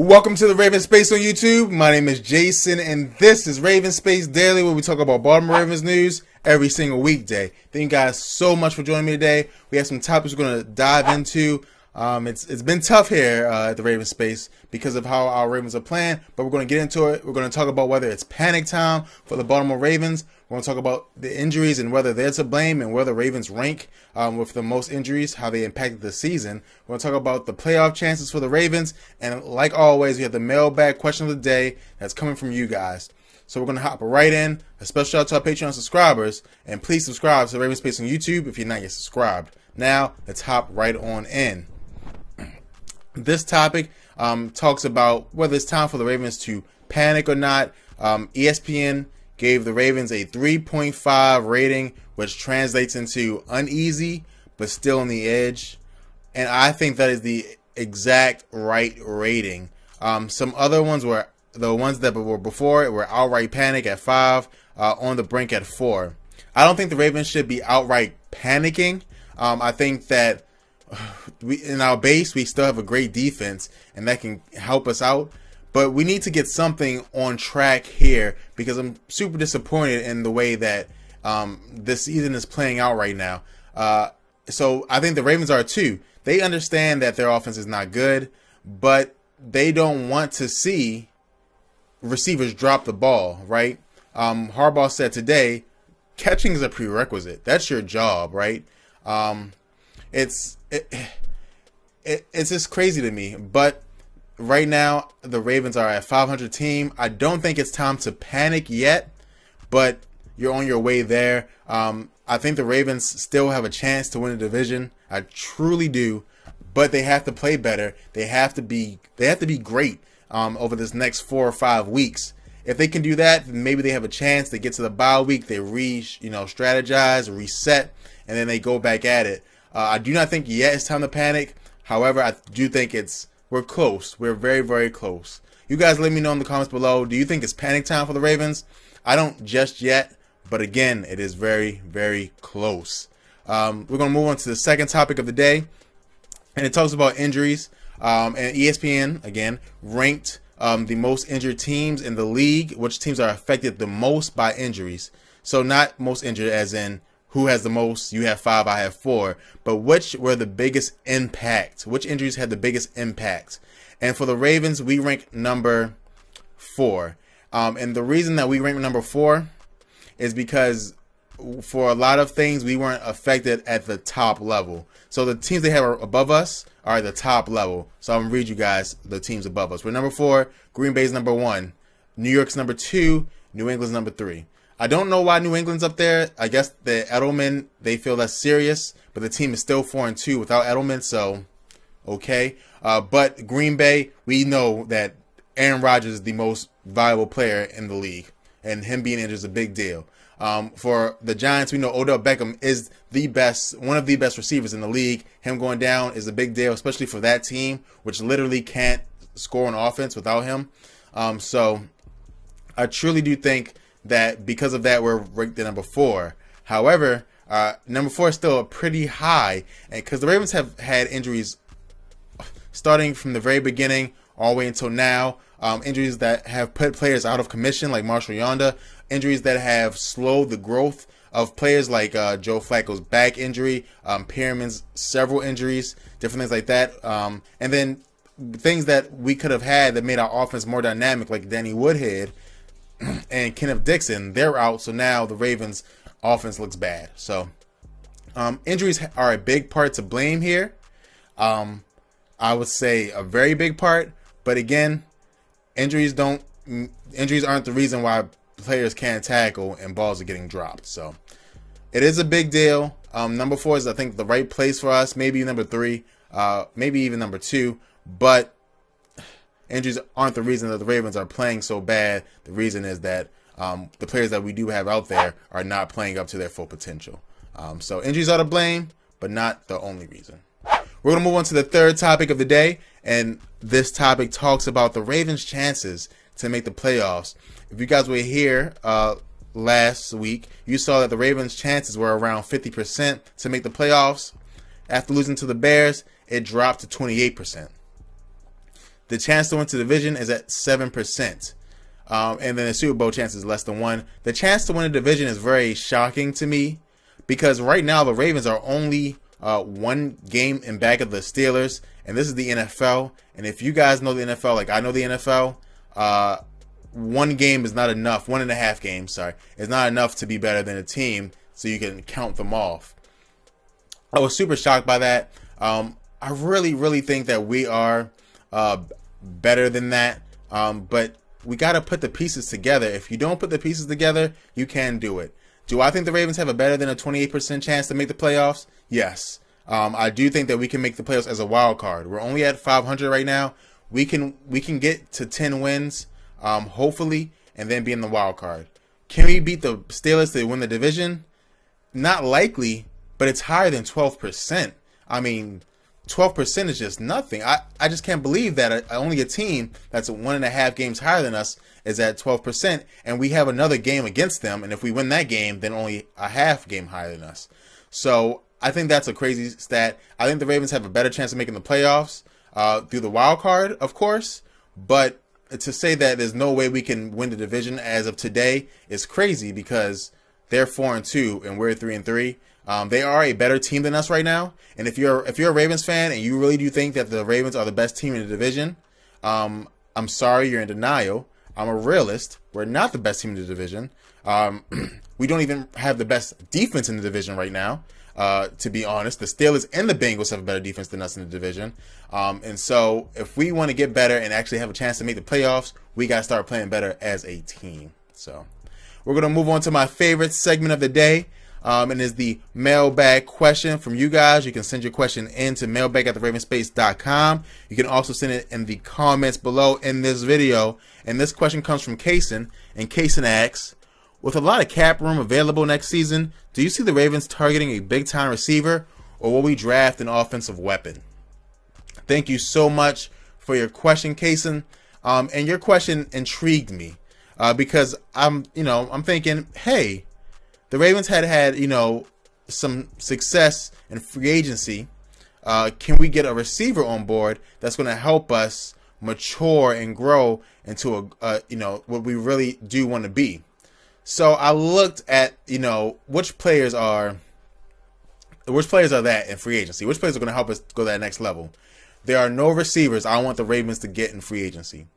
Welcome to the Raven Space on YouTube. My name is Jason, and this is Raven Space Daily, where we talk about Baltimore Ravens news every single weekday. Thank you guys so much for joining me today. We have some topics we're going to dive into. It's been tough here at the Raven Space because of how our Ravens are playing, but we're going to get into it. We're going to talk about whether it's panic time for the Baltimore Ravens. We're going to talk about the injuries and whether they're to blame and where the Ravens rank with the most injuries, how they impacted the season. We're going to talk about the playoff chances for the Ravens, and like always, we have the mailbag question of the day that's coming from you guys. So we're going to hop right in. A special shout out to our Patreon subscribers, and please subscribe to the Raven Space on YouTube if you're not yet subscribed. Now, let's hop right on in. This topic talks about whether it's time for the Ravens to panic or not. ESPN gave the Ravens a 3.5 rating, which translates into uneasy, but still on the edge. And I think that is the exact right rating. Some other ones were, the ones that were before it were outright panic at 5, on the brink at 4. I don't think the Ravens should be outright panicking. I think that in our base, we still have a great defense, and that can help us out. But we need to get something on track here because I'm super disappointed in the way that this season is playing out right now. So I think the Ravens are too. They understand that their offense is not good, but they don't want to see receivers drop the ball, right? Harbaugh said today, catching is a prerequisite. That's your job, right? It's just crazy to me. But right now, the Ravens are at 500 team. I don't think it's time to panic yet, but you're on your way there. I think the Ravens still have a chance to win the division. I truly do, but they have to play better. They have to be great over this next 4 or 5 weeks. If they can do that, then maybe they have a chance. They get to the bye week, they strategize, reset, and then they go back at it. I do not think yet it's time to panic. However, I do think we're close. We're very, very close. You guys let me know in the comments below. Do you think it's panic time for the Ravens? I don't just yet, but again, it is very, very close. We're going to move on to the second topic of the day, and it talks about injuries. And ESPN, again, ranked the most injured teams in the league, which teams are affected the most by injuries. So not most injured as in who has the most. You have 5, I have 4. But which were the biggest impact? Which injuries had the biggest impact? And for the Ravens, we rank number 4. And the reason that we rank number 4 is because for a lot of things, we weren't affected at the top level. So the teams they have above us are at the top level. So I'm going to read you guys the teams above us. We're number 4. Green Bay's number 1. New York's number 2. New England's number 3. I don't know why New England's up there. I guess the Edelman, they feel that's serious, but the team is still 4-2 without Edelman, so okay. But Green Bay, we know that Aaron Rodgers is the most valuable player in the league, and him being injured is a big deal. For the Giants, we know Odell Beckham is one of the best receivers in the league. Him going down is a big deal, especially for that team, which literally can't score on offense without him. So I truly do think that because of that, we're ranked at number 4. However, number 4 is still pretty high, and because the Ravens have had injuries starting from the very beginning all the way until now. Injuries that have put players out of commission, like Marshall Yonda. Injuries that have slowed the growth of players, like Joe Flacco's back injury, Perriman's several injuries, different things like that. And then things that we could have had that made our offense more dynamic, like Danny Woodhead and Kenneth Dixon, they're out. So now the Ravens offense looks bad. So injuries are a big part to blame here. I would say a very big part, but again, injuries aren't the reason why players can't tackle and balls are getting dropped. So it is a big deal. Number 4 is, I think, the right place for us. Maybe number 3, maybe even number 2, but injuries aren't the reason that the Ravens are playing so bad. The reason is that the players that we do have out there are not playing up to their full potential. So injuries are to blame, but not the only reason. We're going to move on to the third topic of the day, and this topic talks about the Ravens' chances to make the playoffs. If you guys were here last week, you saw that the Ravens' chances were around 50% to make the playoffs. After losing to the Bears, it dropped to 28%. the chance to win the division is at 7%. And then the Super Bowl chance is less than 1. The chance to win a division is very shocking to me because right now the Ravens are only 1 game in back of the Steelers, and this is the NFL. And if you guys know the NFL like I know the NFL, 1 game is not enough. 1.5 games, sorry, is not enough to be better than a team, so you can count them off. I was super shocked by that. I really think that we are better than that, but we got to put the pieces together. If you don't put the pieces together, you can do it. Do I think the Ravens have a better than a 28% chance to make the playoffs? Yes. I do think that we can make the playoffs as a wild card. We're only at 500 right now. We can get to 10 wins, hopefully, and then be in the wild card. Can we beat the Steelers to win the division? Not likely, but it's higher than 12%. I mean, 12% is just nothing. I just can't believe that only a team that's 1.5 games higher than us is at 12%, and we have another game against them, and if we win that game, then only a half game higher than us. So I think that's a crazy stat. I think the Ravens have a better chance of making the playoffs through the wild card, of course, but to say that there's no way we can win the division as of today is crazy because they're 4-2 and we're 3-3. They are a better team than us right now. And if you're a Ravens fan and you really do think that the Ravens are the best team in the division, I'm sorry, you're in denial. I'm a realist. We're not the best team in the division. We don't even have the best defense in the division right now. To be honest, the Steelers and the Bengals have a better defense than us in the division. And so if we want to get better and actually have a chance to make the playoffs, we got to start playing better as a team. So we're going to move on to my favorite segment of the day. And is the mailbag question from you guys. You can send your question in to mailbag@theravenspace.com. You can also send it in the comments below in this video. And this question comes from Kaysen. And Kaysen asks, with a lot of cap room available next season, do you see the Ravens targeting a big-time receiver, or will we draft an offensive weapon? Thank you so much for your question, Kaysen. And your question intrigued me because I'm thinking, hey, the Ravens had some success in free agency. Can we get a receiver on board that's going to help us mature and grow into what we really do want to be? So I looked at which players are that in free agency. Which players are going to help us go to that next level? There are no receivers I want the Ravens to get in free agency.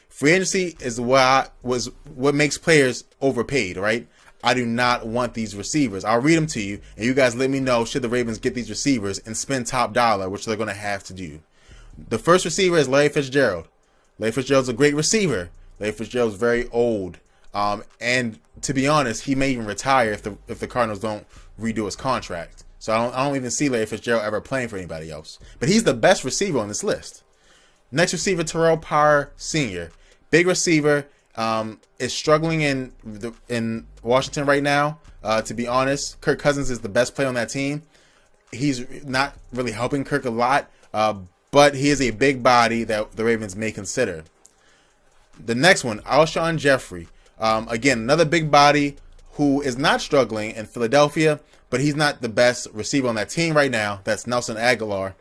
Free agency is what makes players overpaid, right? I do not want these receivers. I'll read them to you, and you guys let me know should the Ravens get these receivers and spend top dollar, which they're going to have to do. The first receiver is Larry Fitzgerald. Larry Fitzgerald's a great receiver. Larry Fitzgerald's very old, and to be honest, he may even retire if the Cardinals don't redo his contract. So I don't even see Larry Fitzgerald ever playing for anybody else. But he's the best receiver on this list. Next receiver, Terrell Pryor Sr. Big receiver. Is struggling in Washington right now. To be honest, Kirk Cousins is the best player on that team. He's not really helping Kirk a lot, but he is a big body that the Ravens may consider. The next one, Alshon Jeffrey. Again, another big body who is not struggling in Philadelphia, but he's not the best receiver on that team right now. That's Nelson Aguilar.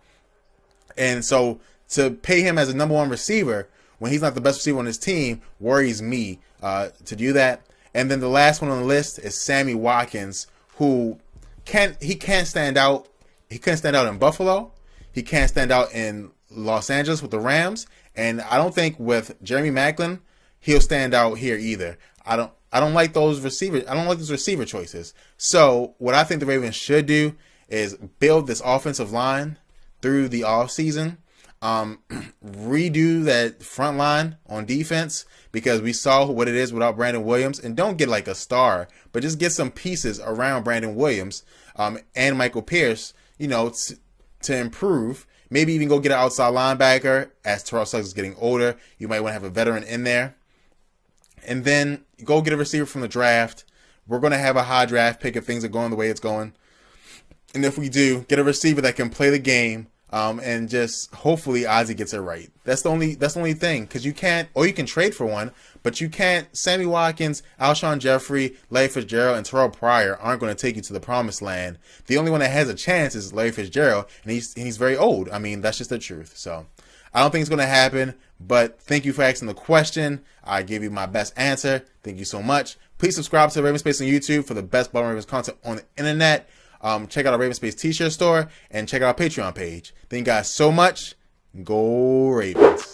And so to pay him as a number 1 receiver when he's not the best receiver on his team worries me to do that. And then the last one on the list is Sammy Watkins, who can't stand out. He couldn't stand out in Buffalo. He can't stand out in Los Angeles with the Rams. And I don't think with Jeremy Maclin, he'll stand out here either. I don't like those receivers. I don't like those receiver choices. So what I think the Ravens should do is build this offensive line through the offseason. Redo that front line on defense because we saw what it is without Brandon Williams, and don't get like a star, but just get some pieces around Brandon Williams and Michael Pierce, to improve. Maybe even go get an outside linebacker as Terrell Suggs is getting older. You might want to have a veteran in there, and then go get a receiver from the draft. We're going to have a high draft pick if things are going the way it's going, and if we do, get a receiver that can play the game. And just hopefully Ozzie gets it right. That's the only thing, because you can't, or you can trade for one, but you can't. Sammy Watkins, Alshon Jeffrey, Larry Fitzgerald, and Terrell Pryor aren't going to take you to the promised land. The only one that has a chance is Larry Fitzgerald, and he's very old. I mean, that's just the truth. So I don't think it's going to happen, but thank you for asking the question. I gave you my best answer. Thank you so much. Please subscribe to the Raven Space on YouTube for the best Baltimore Ravens content on the internet. Check out our Raven Space t-shirt store and check out our Patreon page. Thank you guys so much. Go Ravens.